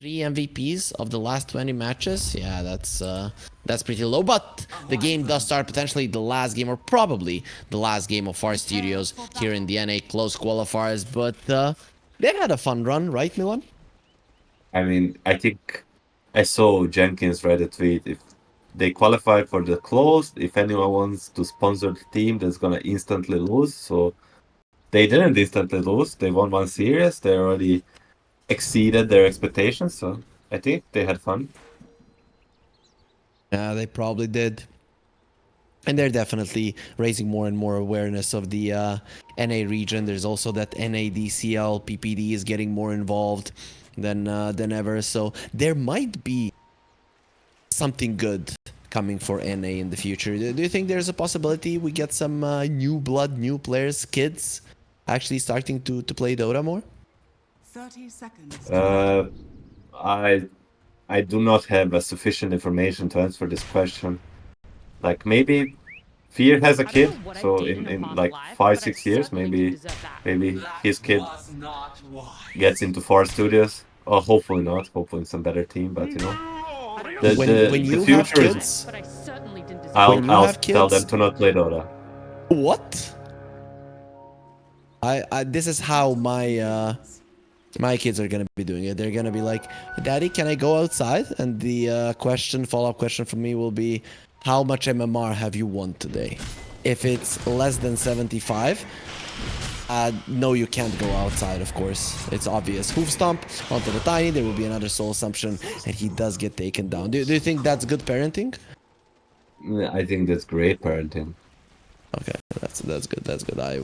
3 MVPs of the last 20 matches. Yeah, that's pretty low. But the game does start, potentially the last game, or probably the last game of our studios here in the NA close qualifiers. But they've had a fun run, right, Milan? I mean, I think I saw Jenkins write a tweet. If they qualify for the closed, if anyone wants to sponsor the team that's gonna instantly lose. So they didn't instantly lose. They won one series. They already exceeded their expectations. So I think they had fun. Yeah, they probably did. And they're definitely raising more and more awareness of the NA region. There's also that NADCL PPD is getting more involved than ever. So there might be something good coming for NA in the future. Do you think there's a possibility we get some new blood, new players, kids actually starting to play Dota more? 30 seconds to Uh, I I do not have a sufficient information to answer this question. Like maybe Fear has a I don't kid, know what I so did in a in past like life, five, but I 6 years, certainly do maybe deserve that. maybe his kid Was not wise. gets into Far Studios. Or hopefully not. Hopefully in some better team, but I don't know the what When I the when did the in you a have past future is. life, kids, but I certainly didn't deserve when you that. have Tell them kids, to not play Dota. what? I this is how my kids are gonna be doing it. They're gonna be like, "Daddy, can I go outside?" And the follow-up question from me will be, "How much MMR have you won today?" If it's less than 75, no, you can't go outside. Of course, it's obvious. Hoof stomp onto the tiny. There will be another soul assumption, and he does get taken down. Do you think that's good parenting? I think that's great parenting. Okay, that's good. That's good. I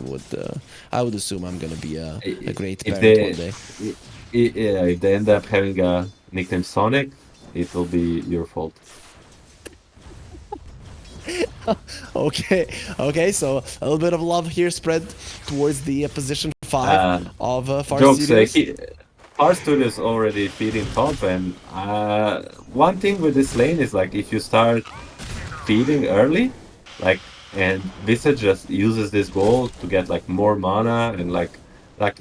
would assume I'm gonna be a great If parent one they day. yeah, if they end up having a nickname Sonic, it will be your fault. Okay, okay. So a little bit of love here spread towards the position 5 Uh, of Far Jokes, Studios. Our studio is already feeding top, and one thing with this lane is like if you start feeding early, like and Visage just uses this goal to get like more mana and like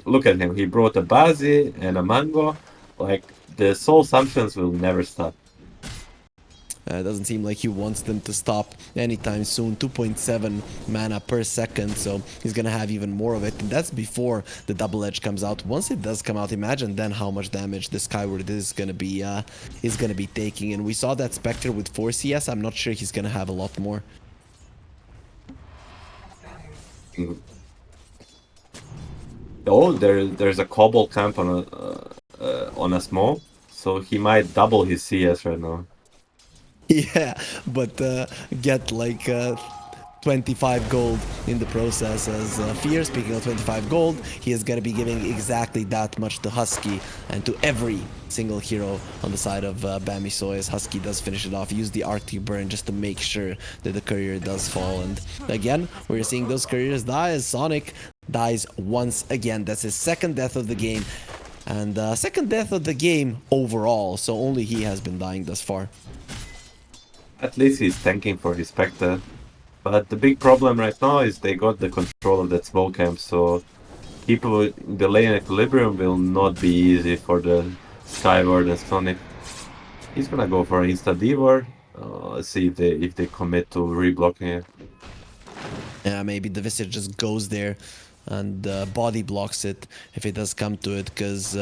look at him, he brought a Bazi and a Mango, like the soul assumptions will never stop. Doesn't seem like he wants them to stop anytime soon. 2.7 mana per second, so he's gonna have even more of it. And that's before the double edge comes out. Once it does come out, imagine then how much damage the Skyward is gonna be taking. And we saw that Spectre with 4 CS. I'm not sure he's gonna have a lot more. Mm. Oh, there's a Cobble camp on a small, so he might double his CS right now. Yeah, but get like 25 gold in the process as Fear. Speaking of 25 gold, he is going to be giving exactly that much to Husky and to every single hero on the side of Bammysoy as Husky does finish it off. Use the Arctic Burn just to make sure that the courier does fall. And again, we're seeing those couriers die as Sonic dies once again. That's his second death of the game. And second death of the game overall, so only he has been dying thus far. At least he's tanking for his Spectre. But the big problem right now is they got the control of that small camp, so people in the lane equilibrium will not be easy for the Skyward and Sonic. He's gonna go for an insta Divor. Let's see if they commit to reblocking it. Yeah, maybe the Visage just goes there and body blocks it if it does come to it, because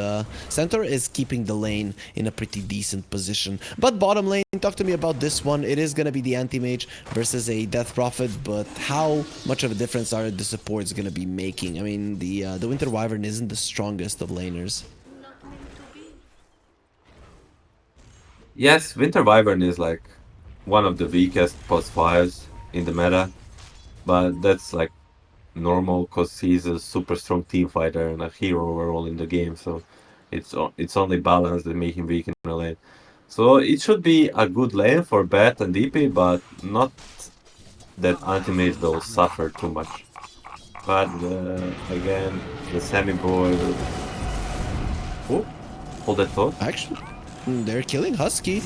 Centaur is keeping the lane in a pretty decent position. But bottom lane, talk to me about this one. It is going to be the anti-mage versus a Death Prophet, but how much of a difference are the supports going to be making? I mean, the Winter Wyvern isn't the strongest of laners. Yes, Winter Wyvern is like one of the weakest post 5s in the meta, but that's like normal because he's a super strong team fighter and a hero overall in the game. So it's only balance that make him weak in the lane. So it should be a good lane for Bat and DP, but not that ultimate will suffer too much. But again, the Sammy boy will. Oh, hold that thought. Actually, they're killing Husky.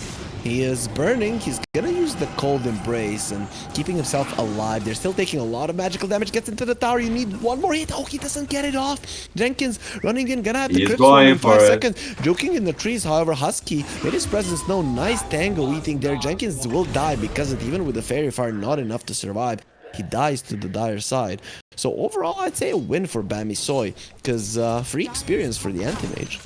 He is burning. He's gonna use the cold embrace and keeping himself alive. They're still taking a lot of magical damage. Gets into the tower. You need one more hit. Oh, he doesn't get it off. Jenkins running in. Gonna have the He's crypt storm going in 5 for it. seconds. Joking in the trees. However, Husky made his presence known. Nice tango eating there. Jenkins will die because it, even with the fairy fire, not enough to survive. He dies to the dire side. So overall, I'd say a win for Bammysoy because free experience for the anti-mage.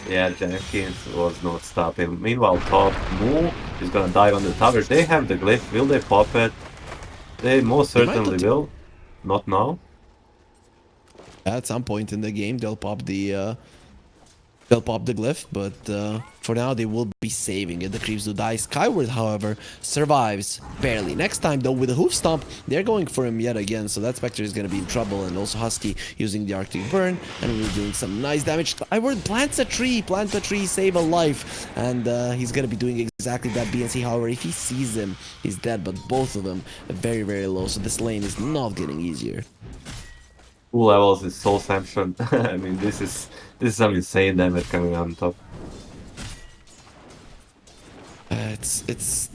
Yeah, Jenkins was not stopping. Meanwhile, top Moo is gonna dive on the tower. They have the glyph. Will they pop it? They most They might certainly not. will. Not now. At some point in the game, they'll pop the glyph, but for now they will be saving it. The creeps do die. Skyward, however, survives barely. Next time, though, with a hoof stomp, they're going for him yet again, so that Spectre is going to be in trouble. And also Husky using the Arctic Burn, and we're doing some nice damage. Skyward plants a tree, save a life, and he's going to be doing exactly that. BNC, however, if he sees him, he's dead, but both of them are very, very low, so this lane is not getting easier. 2 levels is so sanctioned. I mean, this is some insane damage coming on top. It's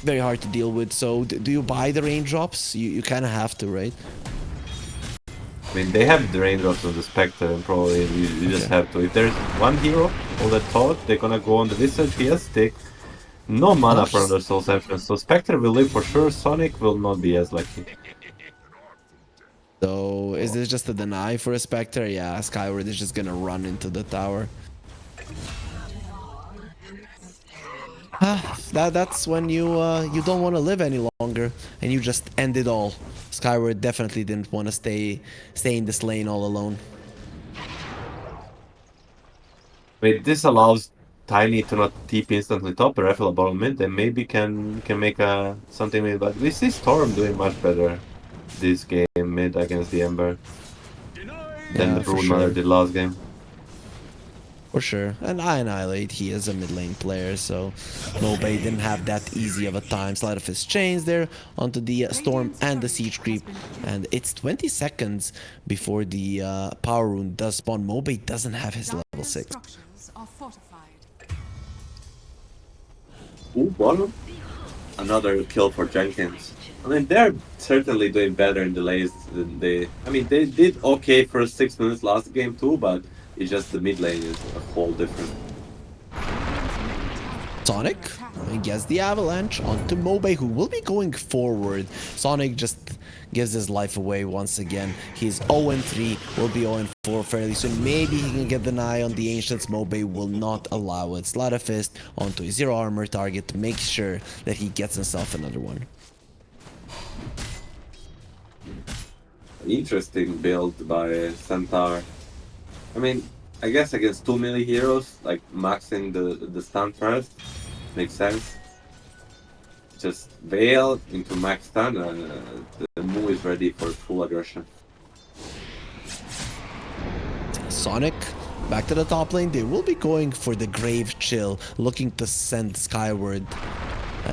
very hard to deal with. So do you buy the raindrops? You kind of have to, right? I mean, they have the raindrops on the Spectre, and probably you just have to. If there's one hero on that thought, they're gonna go on the Visage. He has stick. No mana for another Soul Sanction, so Spectre will live for sure. Sonic will not be as lucky. So is this just a deny for a Spectre? Yeah, Skyward is just gonna run into the tower. That's when you don't want to live any longer and you just end it all. Skyward definitely didn't want to stay in this lane all alone. Wait, this allows Tiny to not TP instantly top, rifle a bottom mid, and maybe can make a something mid. But we see Storm doing much better this game mid against the Ember than the Broodmother did last game. For sure. And I Annihilate, he is a mid lane player, so Mobay didn't have that easy of a time. Slide of his chains there onto the Storm and the Siege Creep. And it's 20 seconds before the Power Rune does spawn. Mobay doesn't have his level 6. Structures are fortified. Ooh, bottom. Another kill for Jenkins. I mean, they're certainly doing better in the lanes than they... I mean, they did okay for 6 minutes last game too, but it's just the mid lane is a whole different. Sonic gets the avalanche onto Mobay, who will be going forward. Sonic just gives his life away once again. He's 0-3, will be 0-4 fairly soon. Maybe he can get the eye on the Ancients. Mobay will not allow it. Sleight of Fist onto a 0 armor target to make sure that he gets himself another one. Interesting build by Centaur. I mean, I guess against 2 melee heroes, like maxing the stun first makes sense. Just Veil into max stun and the Moo is ready for full aggression. Sonic back to the top lane. They will be going for the Grave Chill, looking to send Skyward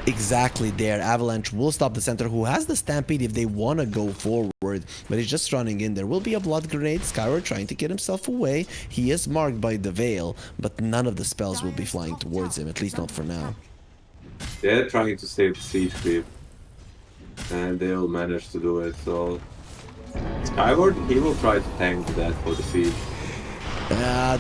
exactly there. Avalanche will stop the center, who has the Stampede if they want to go forward, but he's just running in. There will be a Blood Grenade. Skyward trying to get himself away. He is marked by the Veil, but none of the spells will be flying towards him, at least not for now. They're trying to save the Siege Creep, and they'll manage to do it. So Skyward, he will try to tank that for the Siege.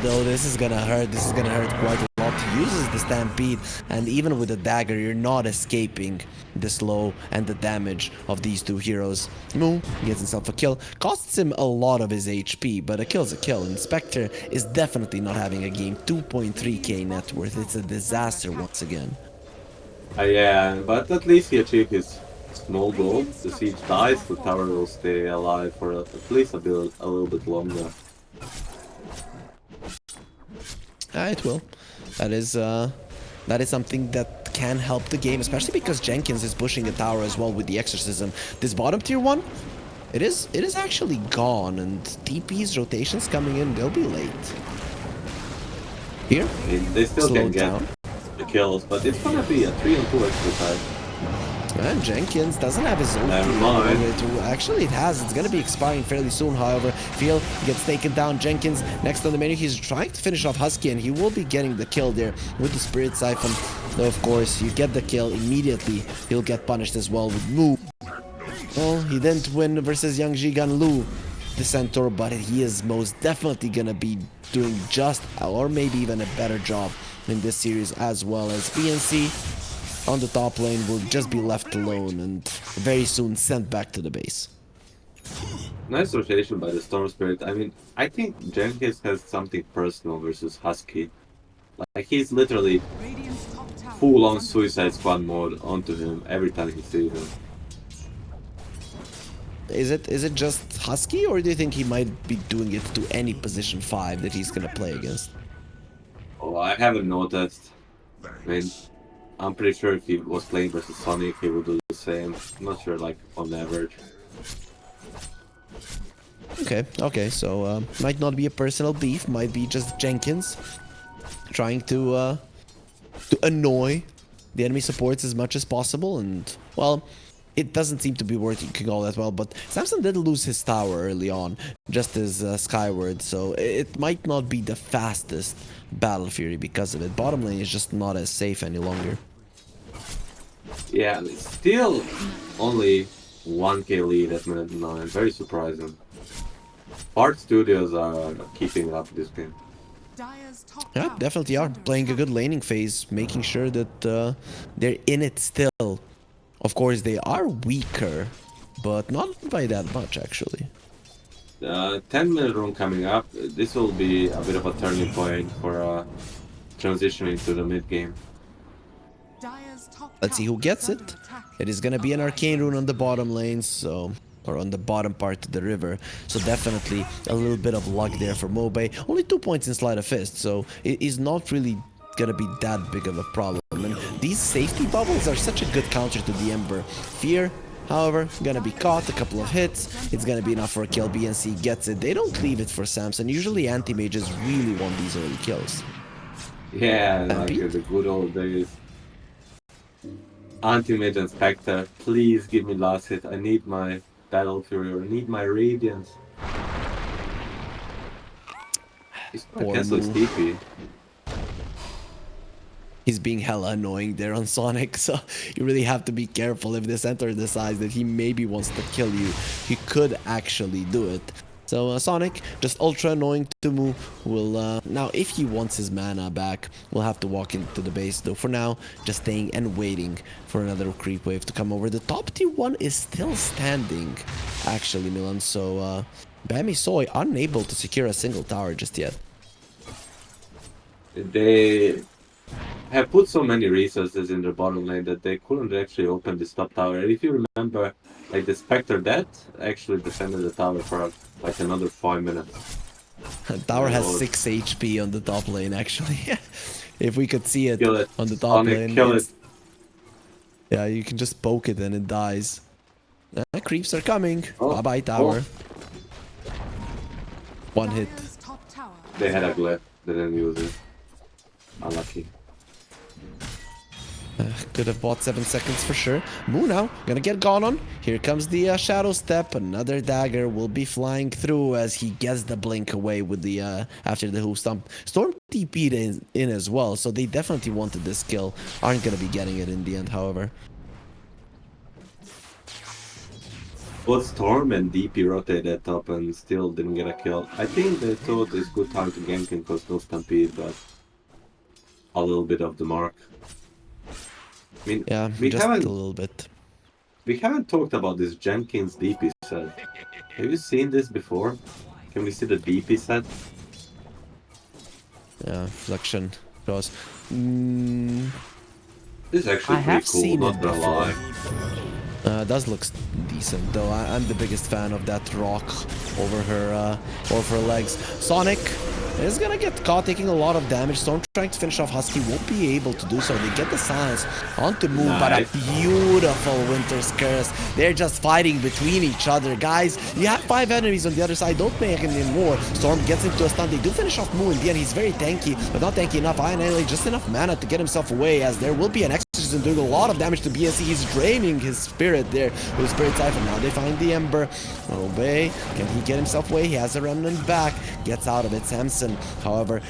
Though this is gonna hurt. This is gonna hurt quite a lot. He uses the Stampede, and even with the dagger, you're not escaping the slow and the damage of these two heroes. Moo gets himself a kill. Costs him a lot of his HP, but a kill's a kill. And Spectre is definitely not having a game. 2.3k net worth. It's a disaster once again. Yeah, but at least he achieved his small goal. The Siege dies, the tower will stay alive for at least a little bit longer. It will. That is something that can help the game, especially because Jenkins is pushing the tower as well with the Exorcism. This bottom tier one, it is actually gone, and TP's rotations coming in, they'll be late. Here, I mean, they still can get the kills, but it's gonna be a 3-on-2 extra time. And Jenkins doesn't have his ulti. Never mind. Actually, it has. It's going to be expiring fairly soon, however. Feel gets taken down. Jenkins next on the menu. He's trying to finish off Husky, and he will be getting the kill there with the Spirit Siphon. Though, of course, you get the kill immediately. He'll get punished as well with Mu. Well, he didn't win versus Young Jigan Lu, the Centaur, but he is most definitely going to be doing just, or maybe even a better job in this series, as well as BNC on the top lane will just be left alone and very soon sent back to the base. Nice rotation by the Storm Spirit. I mean, I think Jenkins has something personal versus Husky. Like, he's literally Radiant's top tower full-on is under Suicide attack. Squad mode onto him every time he sees him. Is it just Husky, or do you think he might be doing it to any position 5 that he's gonna play against? Oh, I haven't noticed. I mean, I'm pretty sure if he was playing versus Sonic, he would do the same. I'm not sure, like, on average. Okay, so might not be a personal beef, might be just Jenkins trying to annoy the enemy supports as much as possible, and, well, it doesn't seem to be working all that well, but Samson did lose his tower early on, just as Skyward, so it might not be the fastest Battle Fury because of it. Bottom lane is just not as safe any longer. Yeah, it's still only 1k lead at minute 9. Very surprising. Art Studios are keeping up this game. Dire's top Yeah, tower definitely is are under playing a attack. good laning phase, making sure that they're in it still. Of course, they are weaker, but not by that much, actually. 10-minute run coming up. This will be a bit of a turning point for transitioning to the mid game. Dire's top Let's see tower who gets is under it. attack. It is gonna be an arcane rune on the bottom lane, so, or on the bottom part of the river. So definitely a little bit of luck there for Mobe. Only 2 points in Sleight of Fist, so it is not really gonna be that big of a problem. And these safety bubbles are such a good counter to the Ember. Fear, however, gonna be caught, a couple of hits. It's gonna be enough for a kill. BNC gets it. They don't leave it for Samson. Usually anti-mages really want these early kills. Yeah, like Pete? the good old days. Anti-Mage and Spectre, please give me last hit. I need my Battle Fury, or I need my Radiance. He's gonna Poor cancel his Mu. TP. He's being hella annoying there on Sonic, so you really have to be careful. If the center decides that he maybe wants to kill you, he could actually do it. So Sonic, just ultra annoying to Mu, will, now if he wants his mana back, we'll have to walk into the base, though for now, just staying and waiting for another creep wave to come over. The top tier 1 is still standing, actually, Milan, so Bammysoy unable to secure a single tower just yet. They have put so many resources in their bottom lane that they couldn't actually open this top tower. And if you remember, like the Spectre Death actually defended the tower for like another 5 minutes. Tower has Lord. 6 HP on the top lane, actually. If we could see it, Kill it. on the top Sonic, lane. kill it's- it. Yeah, you can just poke it and it dies. Creeps are coming. Oh, Bye-bye, tower. One hit. Dire's top tower They is had a under glare, they didn't use it. Unlucky. Could have bought 7 seconds for sure. Mu now, gonna get gone on. Here comes the Shadow Step. Another dagger will be flying through as he gets the blink away with the after the hoof stomp. Storm TP'd in as well, so they definitely wanted this kill. Aren't gonna be getting it in the end, however. Both Storm and DP rotated top and still didn't get a kill. I think they thought it's good time to gank him because no stampede, but a little bit of the mark. I mean, Yeah, we just a haven't little bit. talked about this Jenkins DP set. Have you seen this before? Can we see the DP set? Yeah, reflection draws. This is actually I pretty have cool, seen not it gonna before. lie. Does look decent though. I'm the biggest fan of that rock over her legs. Sonic is gonna get caught taking a lot of damage. Storm trying to finish off Husky won't be able to do so. They get the silence onto Moon, but a Nice. beautiful Winter's Curse. They're just fighting between each other, guys. You have 5 enemies on the other side. Don't make any more. Storm gets into a stun. They do finish off Moon in the end. He's very tanky, but not tanky enough. Iron Alley just enough mana to get himself away, as there will be an exorcism Samson doing a lot of damage to BNC. He's draining his spirit there with Spirit Siphon. Now they find the Ember. Obey. Can he get himself away? He has a Remnant back. Gets out of it. Samson, however,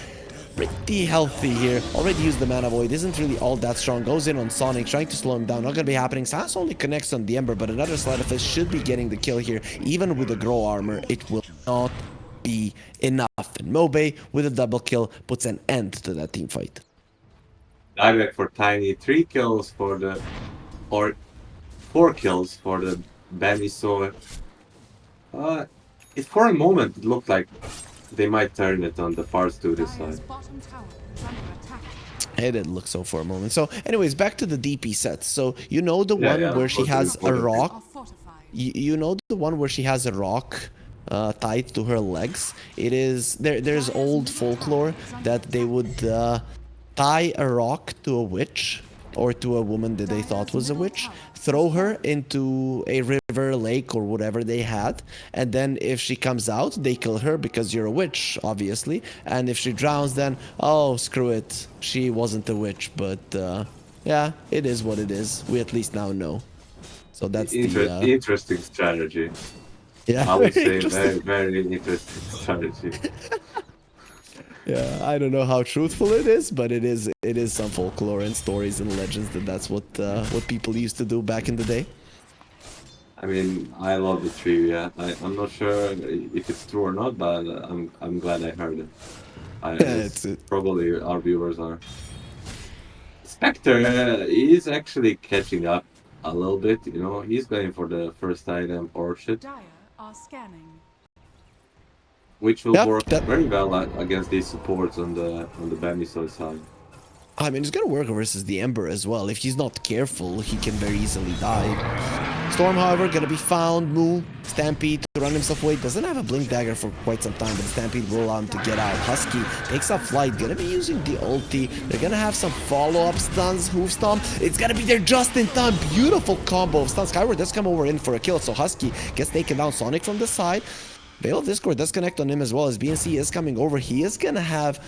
pretty healthy here. Already used the Mana Void. Isn't really all that strong. Goes in on Sonic, trying to slow him down. Not gonna be happening. Sass only connects on the Ember, but another Sleight of Fist should be getting the kill here. Even with the Grow Armor, it will not be enough. And Mobe, with a double kill, puts an end to that team fight. Direct for Tiny, 3 kills for the... or 4 kills for the Bammysoy. For a moment, it looked like they might turn it on the far studio Dire's side. bottom tower is under attack. It did look so for a moment. So, anyways, back to the DP sets. So, you know the one Yeah, where she has a totally. rock. Are fortified. You know the one where she has a rock tied to her legs. It is there's old folklore that they would tie a rock to a witch or to a woman that they thought was a witch, throw her into a river, lake, or whatever they had, and then if she comes out, they kill her because you're a witch, obviously. And if she drowns, then oh, screw it, she wasn't a witch. But yeah, it is what it is. We at least now know. So that's the Interesting strategy. yeah. I would very say interesting. very interesting strategy. Yeah, I don't know how truthful it is, but it is some folklore and stories and legends that's what people used to do back in the day. I mean, I love the trivia. I'm not sure if it's true or not, but I'm glad I heard it. Probably our viewers are. Spectre is actually catching up a little bit. You know, he's going for the first item Orchid, Dire are scanning. which will Yep, work that- very well against these supports on the Bammysoy side. I mean, it's gonna work versus the Ember as well. If he's not careful, he can very easily die. Storm, however, gonna be found. Moo, Stampede to run himself away. Doesn't have a Blink Dagger for quite some time, but Stampede will allow him to get out. Husky takes up flight. Gonna be using the ulti. They're gonna have some follow-up stuns. Hoof Stomp. It's gonna be there just in time. Beautiful combo of stuns. Skyward does come over in for a kill, so Husky gets taken down. Sonic from the side. Veil of Discord does connect on him as well as BNC is coming over. He is gonna have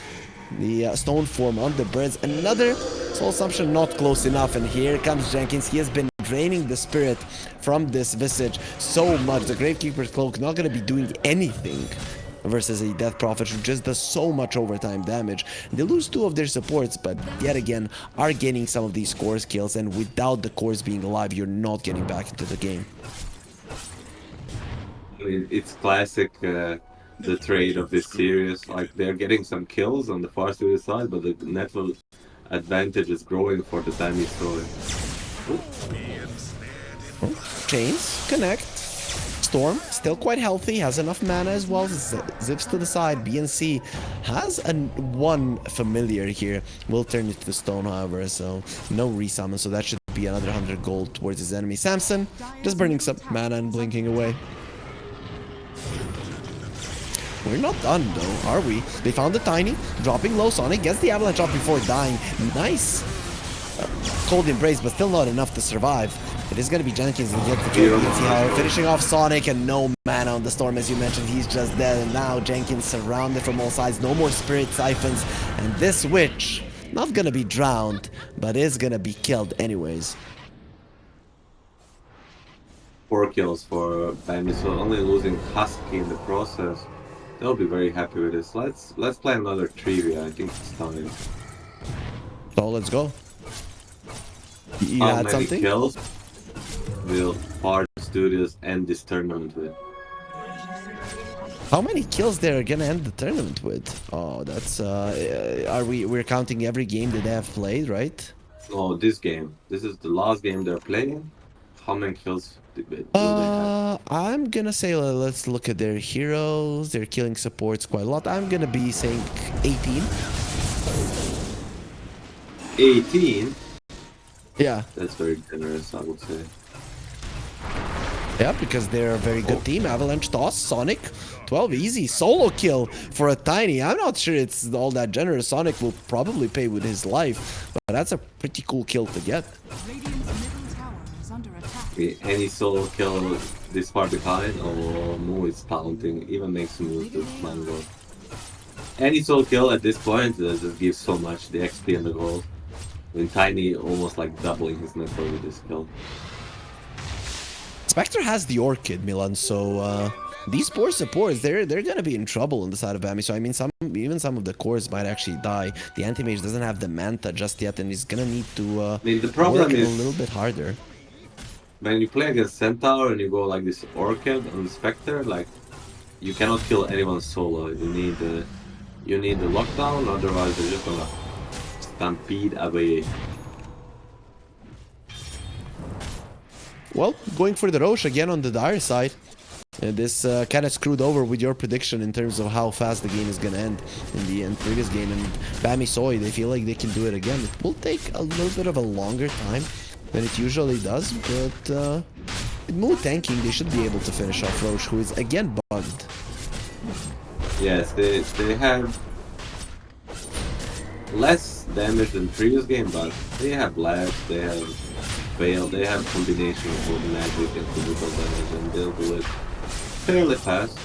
the stone form on the birds. Another soul assumption not close enough, and here comes Jenkins. He has been draining the spirit from this visage so much. The Gravekeeper's Cloak not gonna be doing anything versus a Death Prophet who just does so much overtime damage. They lose 2 of their supports, but yet again are getting some of these cores kills, and without the cores being alive, you're not getting back into the game. I mean, it's classic, the trade of this series. Like, they're getting some kills on the far studio side, but the network advantage is growing for the Bammysoy. Chains connect. Storm still quite healthy, has enough mana as well. Zips to the side. BNC has one familiar here. Will turn it to stone, however, so no resummon. So that should be another 100 gold towards his enemy. Samson just burning some mana and blinking away. We're not done though, are we? They found the Tiny, dropping low. Sonic gets the avalanche off before dying. Nice cold embrace, but still not enough to survive. It is going to be Jenkins and get the kill. You can see how finishing off Sonic, and no mana on the Storm, as you mentioned. He's just dead, and now Jenkins surrounded from all sides. No more Spirit Siphons, and this Witch not going to be drowned, but is going to be killed anyways. 4 kills for Bammysoy, only losing Husky in the process. They'll be very happy with this. Let's play another trivia. I think it's time. So let's go. You How had many something? kills will Far Studios end this tournament with? How many kills they're gonna end the tournament with? Oh, that's we're counting every game that they have played, right? No, this game. This is the last game they're playing. How many kills will they have? I'm gonna say let's look at their heroes. They're killing supports quite a lot. I'm gonna be saying 18. 18? Yeah. That's very generous, I would say. Yeah, because they're a very good team. Avalanche toss, Sonic, 12 easy. Solo kill for a Tiny. I'm not sure it's all that generous. Sonic will probably pay with his life, but that's a pretty cool kill to get. Radiant's middle tower is under attack. Any solo kill this far behind, or Moo is taunting, even makes move to Mango. Any solo kill at this point just gives so much, the XP and the gold. When Tiny almost like doubling his network with this kill. Spectre has the Orchid, Milan, so these poor supports, they're gonna be in trouble on the side of Bammysoy. I mean, even some of the cores might actually die. The anti-mage doesn't have the Manta just yet, and he's gonna need to I mean, the work problem a is little bit harder. when you play against Centaur and you go like this Orchid on the Spectre, like you cannot kill anyone solo. You need the lockdown, otherwise they're just gonna stampede away. Well, going for the Roche again on the dire side. This kind of screwed over with your prediction in terms of how fast the game is gonna end in the previous game. And Bammysoy, they feel like they can do it again. It will take a little bit of a longer time than it usually does, but with mood tanking, they should be able to finish off Roche, who is again bugged. Yes, they have less damage than previous game, but they have lag, they have veil, they have combination of both magic and physical damage, and they'll do it fairly fast.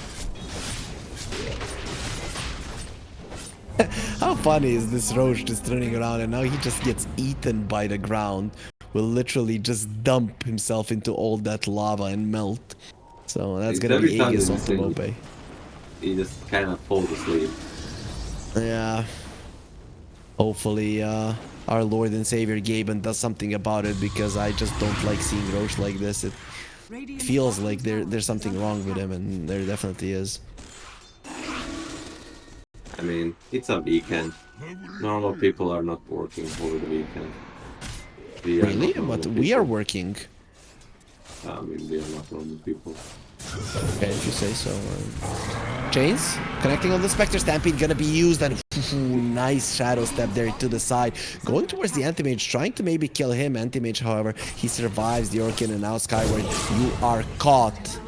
How funny is this Roche just turning around and now he just gets eaten by the ground. Will literally just dump himself into all that lava and melt. So that's It's gonna every be time Aegis that on you the think- Mobe. He just kind of falls asleep. Yeah. Hopefully our Lord and Savior Gaben does something about it, because I just don't like seeing Roche like this. It Radiant's feels bottom like tower there's is something under wrong with attack. him, and there definitely is. I mean, it's a weekend. Normal people are not working over the weekend. We are Really? not normal But we are people. working. I mean, we are not normal people. Okay, if you say so. Chains connecting on the Spectre. Stampede gonna be used, and nice shadow step there to the side, going towards the anti-mage, trying to maybe kill him. Anti-mage, however, he survives the Orchid, and now Skyward, you are caught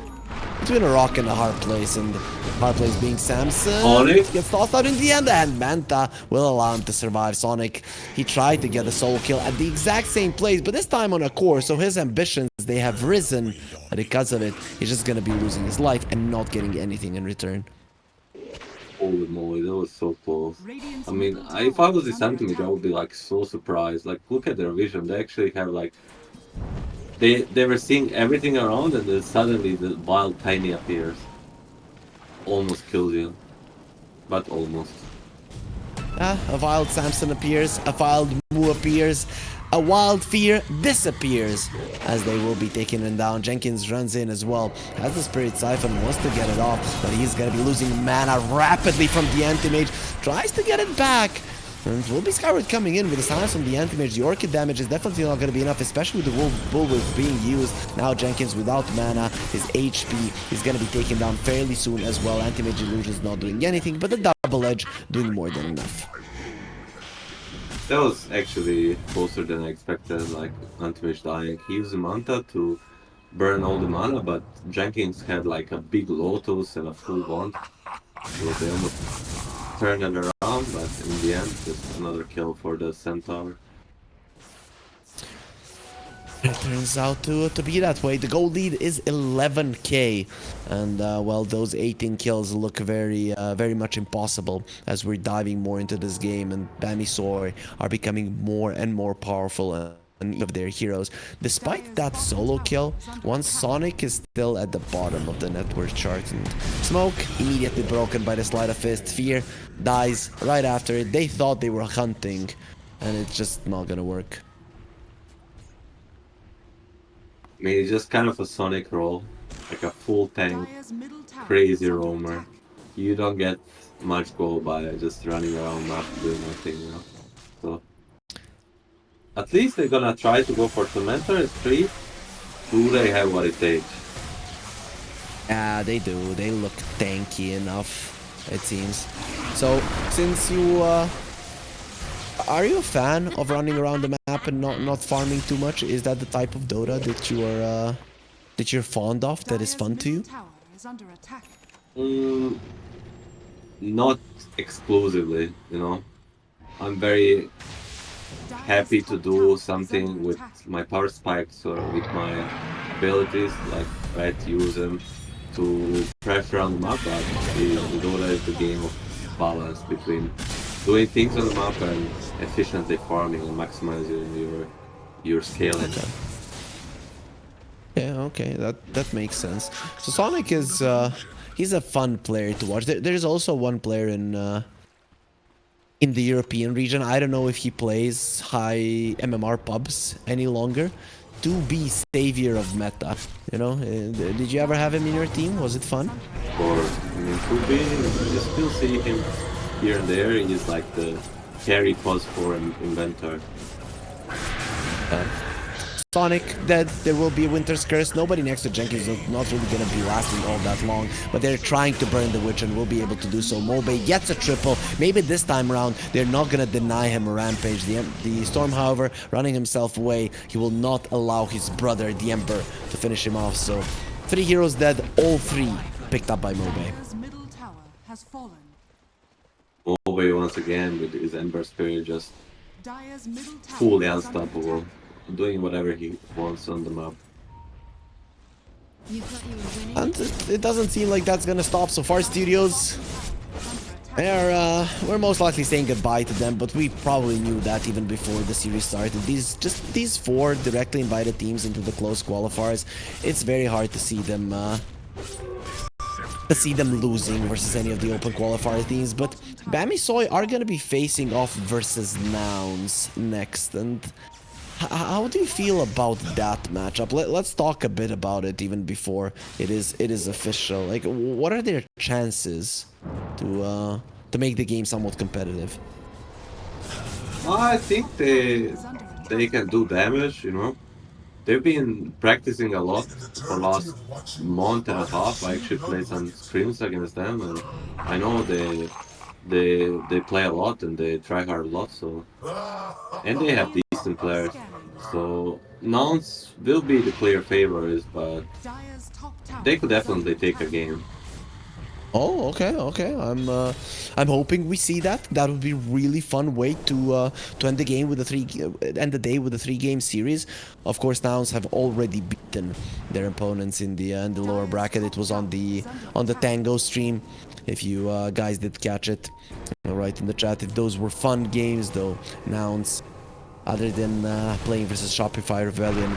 between a rock and a hard place, and hard place being Samson. Sonic? Gets tossed out in the end, and Manta will allow him to survive. Sonic, he tried to get a solo kill at the exact same place, but this time on a core, so his ambitions, they have risen. But because of it, he's just gonna be losing his life and not getting anything in return. Holy moly, that was so close. Radiant's I mean, middle if I tower was is this under anti-mage, I attack. would be like so surprised. Like, look at their vision. They actually have like they were seeing everything around, and then suddenly the wild Tiny appears. Almost kills you, but almost. A wild Samson appears, a wild Moo appears, a wild Fear disappears as they will be taking him down. Jenkins runs in as well, has the Spirit Siphon, wants to get it off, but he's gonna be losing mana rapidly from the Anti-Mage, tries to get it back. And it will be Skyward coming in with the silence from the Anti-Mage. The Orchid damage is definitely not going to be enough, especially with the Wolf Bulwark being used. Now Jenkins without mana, his HP is going to be taken down fairly soon as well. Anti-Mage Illusion's not doing anything, but the Double Edge doing more than enough. That was actually closer than I expected, like anti-mage dying. He used the Manta to burn all the mana, but Jenkins had like a big Lotus and a full bond. So they almost turned it around, but in the end, just another kill for the Centaur. It turns out to be that way. The goal lead is 11k, and well, those 18 kills look very much impossible as we're diving more into this game, and Bammysoy are becoming more and more powerful and of their heroes. Despite that solo kill, once Sonic is still at the bottom of the network chart, and Smoke immediately broken by the Sleight of Fist. Fear dies right after it. They thought they were hunting, and it's just not gonna work. I mean, it's just kind of a Sonic role, like a full tank, Dire's middle tower crazy is under roamer. attack. You don't get much gold by just running around not doing nothing, you know. So at least they're gonna try to go for Tormentor and Street. Do they have what it takes? Yeah, they do. They look tanky enough, it seems. So, since you are you a fan of running around the map and not farming too much? Is that the type of Dota that you're fond of, that is Dire's fun to middle you? tower is under attack. Mm, not exclusively, you know. I'm very Dire's happy to top do tower is something under with attack. my power spikes or with my abilities, like try to use them to pressure on the map, but the Dota is the game of balance between doing things on the map and efficiently farming and maximizing your scaling. Yeah, okay, that makes sense. So Sonic is he's a fun player to watch. There's also one player in the European region. I don't know if he plays high MMR pubs any longer. To be savior of meta, you know. Did you ever have him in your team? Was it fun? Or I mean, could be. You still see him here and there. He's like the carry plus for an inventor. Sonic dead. There will be a Winter's Curse. Nobody next to Jenkins is not really going to be lasting all that long, but they're trying to burn the witch and will be able to do so. Mobe gets a triple. Maybe this time around they're not going to deny him a rampage. The Storm, however, running himself away. He will not allow his brother, the Emperor, to finish him off. So 3 heroes dead, all 3 picked up by Mobe. Dire's middle tower has fallen. Mobe once again with his Ember Spirit just Dire's middle tower fully is under unstoppable, attack. doing whatever he wants on the map. You thought you were winning? And it doesn't seem like that's going to stop so far. Studios, we're most likely saying goodbye to them, but we probably knew that even before the series started. These 4 directly invited teams into the close qualifiers, it's very hard to see them losing versus any of the open qualifier teams. But Bammysoy are gonna be facing off versus Nouns next, and how do you feel about that matchup? Let's talk a bit about it even before it is official. Like, what are their chances to make the game somewhat competitive? I think they can do damage, you know. They've been practicing a lot for last month and a half. I actually played some scrims against them, and I know they play a lot and they try hard a lot. So, and they have decent players. So Nouns will be the clear favorites, but Dire's top tower they could is definitely under take a attack. game. Oh, okay. I'm hoping we see that. That would be a really fun way to end the game with end the day with a 3-game series. Of course, Nouns have already beaten their opponents in the lower bracket. It was on the Tango stream. If you guys did catch it, write in the chat if those were fun games. Though Nouns, other than playing versus Shopify Rebellion,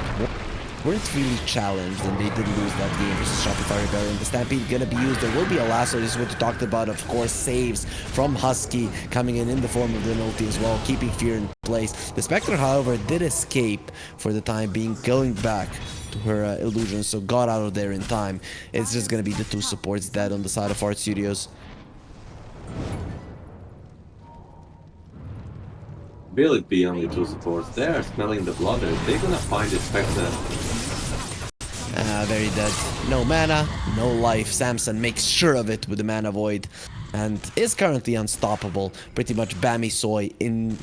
weren't really challenged, and they did lose that game versus Shopify Rebellion. The Stampede gonna be used. There will be a lasso. This is what we talked about. Of course, saves from Husky coming in the form of the ulti as well, keeping Fear in place. The Spectre, however, did escape for the time being, going back to her illusion, so got out of there in time. It's just gonna be the 2 supports dead on the side of Art Studios. Will it be only 2 supports? They are smelling the blood. They're gonna find the Spectre. Very dead. No mana, no life. Samson makes sure of it with the mana void and is currently unstoppable. Pretty much Bammysoy in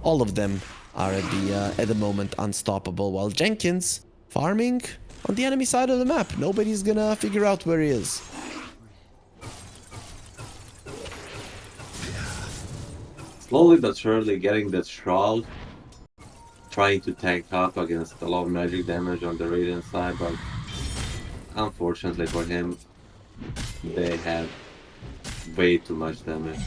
all of them are at the moment unstoppable, while Jenkins farming on the enemy side of the map. Nobody's gonna figure out where he is. Slowly but surely getting that Shroud, trying to tank up against a lot of magic damage on the Radiant side, but unfortunately for him, they have way too much damage.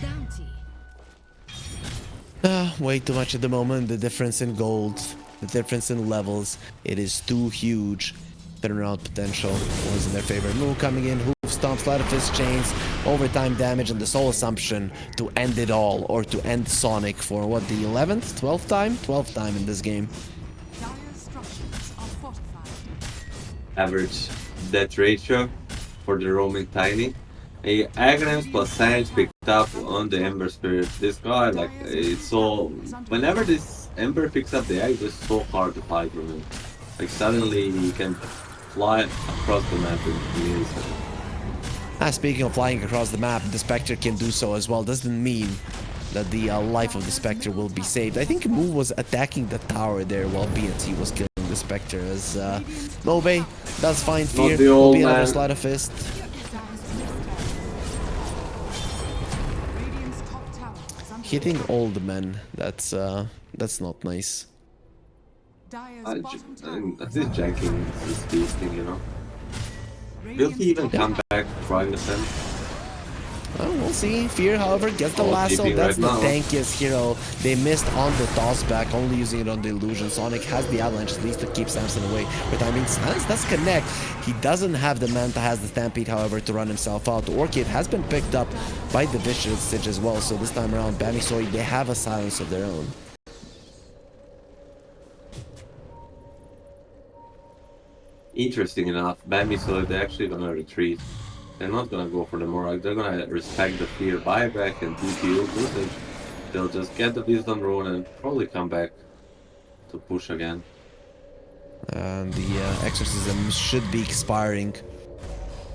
Bounty. Way too much at the moment. The difference in gold, the difference in levels, it is too huge. Turnaround potential was in their favor. Moo coming in, hoof stomps, light of fist chains, overtime damage, and the sole assumption to end it all, or to end Sonic for what, the 11th, 12th time? 12th time in this game. Dire's structures are fortified. Average death ratio for the roaming Tiny. A Aghanim plus Sage picked up on the Ember Spirit. This guy, like, it's so... Whenever this Ember picks up the egg, it's so hard to fight from him. Like, suddenly he can fly across the map in an instant. Speaking of flying across the map, the Spectre can do so as well. Doesn't mean that the life of the Spectre will be saved. I think Moo was attacking the tower there while BNC was killing the Spectre, as Mobe does find Fear. Not the old Will be another man. sleight of fist. Radiant's top tower is under Hitting old men, that's not nice. Dire's bottom tower This Jenkins is beasting, you know. Will Radiant's he even top come tower back trying to send? Well, we'll see. Fear, however, gets the Oh, lasso. TP That's right the now. tankiest hero. They missed on the toss back, only using it on the illusion. Sonic has the avalanche at least to keep Samson away. But I mean, Sans does connect. He doesn't have the Manta, has the Stampede, however, to run himself out. Orchid has been picked up by the Vicious Stitch as well. So this time around, Bammysoy, they have a silence of their own. Interesting enough, Bammysoy, they're actually gonna retreat. They're not gonna go for the Morag. They're gonna respect the fear buyback and DPU usage. They'll just get the Wisdom Rune and probably come back to push again. And the exorcism should be expiring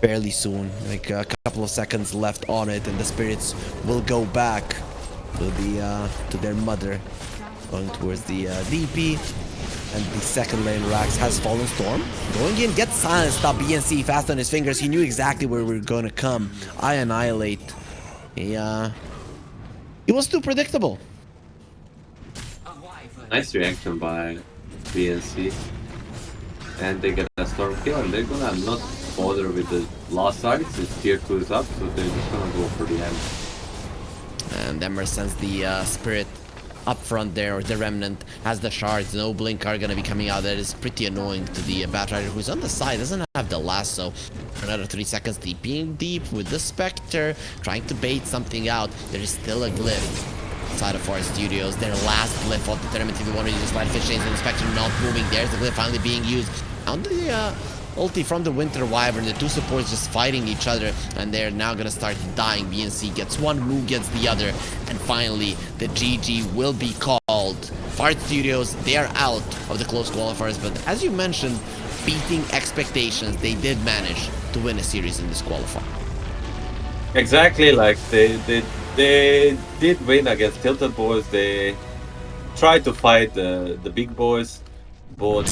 fairly soon. Like a couple of seconds left on it, and the spirits will go back to their mother, going towards the DP. And the second lane Rax has Fallen Storm. Going in, gets silenced. Stop BNC fast on his fingers. He knew exactly where we were gonna come. I annihilate. He was too predictable. Nice reaction by BNC. And they get a Storm kill, and they're gonna not bother with the last side since tier 2 is up, so they're just gonna go for the end. And Emmer sends the spirit up front there, or the remnant has the shards. No blink are gonna be coming out. That is pretty annoying to the Batrider, who's on the side, doesn't have the lasso. For another 3 seconds, being deep with the Spectre, trying to bait something out. There is still a glyph inside of Forest Studios. Their last glyph will determine if they want to use Light Fish Chains, and the Spectre not moving. There's the glyph finally being used. On the ulti from the Winter Wyvern, the two supports just fighting each other, and they're now gonna start dying. BNC gets one, Moo gets the other, and finally the GG will be called. Fart Studios, they are out of the close qualifiers, but as you mentioned, beating expectations, they did manage to win a series in this qualifier. Exactly, like they did win against Tilted Boys. They tried to fight the big boys, but